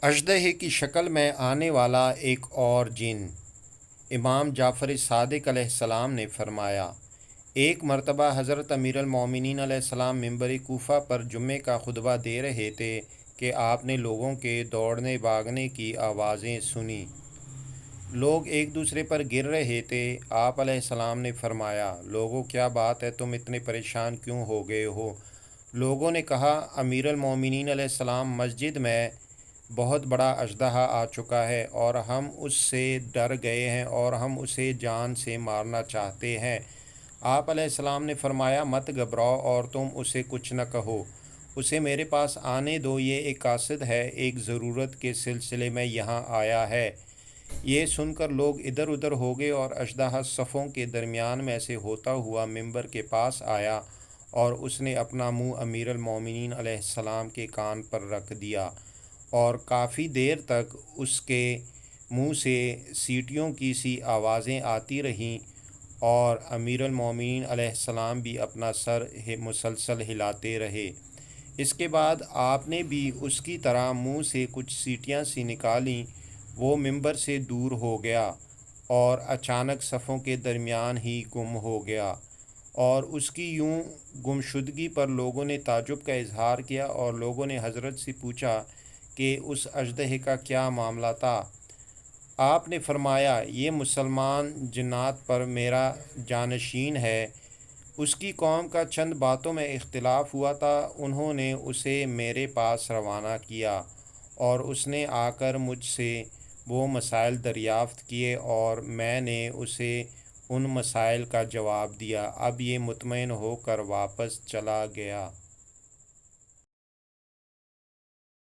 اژدہے کی شکل میں آنے والا ایک اور جن۔ امام جعفر صادق علیہ السلام نے فرمایا، ایک مرتبہ حضرت امیر المومنین علیہ السلام ممبر کوفہ پر جمعے کا خطبہ دے رہے تھے کہ آپ نے لوگوں کے دوڑنے بھاگنے کی آوازیں سنیں۔ لوگ ایک دوسرے پر گر رہے تھے۔ آپ علیہ السلام نے فرمایا، لوگوں کیا بات ہے، تم اتنے پریشان کیوں ہو گئے ہو؟ لوگوں نے کہا، امیر المومنین علیہ السلام مسجد میں بہت بڑا اژدہا آ چکا ہے اور ہم اس سے ڈر گئے ہیں اور ہم اسے جان سے مارنا چاہتے ہیں۔ آپ علیہ السلام نے فرمایا، مت گھبراؤ اور تم اسے کچھ نہ کہو، اسے میرے پاس آنے دو، یہ ایک قاصد ہے، ایک ضرورت کے سلسلے میں یہاں آیا ہے۔ یہ سن کر لوگ ادھر ادھر ہو گئے اور اژدہا صفوں کے درمیان میں سے ہوتا ہوا ممبر کے پاس آیا اور اس نے اپنا منہ امیر المومنین علیہ السلام کے کان پر رکھ دیا اور کافی دیر تک اس کے منہ سے سیٹیوں کی سی آوازیں آتی رہیں اور امیر المومنین علیہ السلام بھی اپنا سر مسلسل ہلاتے رہے۔ اس کے بعد آپ نے بھی اس کی طرح منہ سے کچھ سیٹیاں سی نکالیں۔ وہ ممبر سے دور ہو گیا اور اچانک صفوں کے درمیان ہی گم ہو گیا، اور اس کی یوں گمشدگی پر لوگوں نے تعجب کا اظہار کیا اور لوگوں نے حضرت سے پوچھا کہ اس اژدہے کا کیا معاملہ تھا؟ آپ نے فرمایا، یہ مسلمان جنات پر میرا جانشین ہے، اس کی قوم کا چند باتوں میں اختلاف ہوا تھا، انہوں نے اسے میرے پاس روانہ کیا اور اس نے آ کر مجھ سے وہ مسائل دریافت کیے اور میں نے اسے ان مسائل کا جواب دیا، اب یہ مطمئن ہو کر واپس چلا گیا۔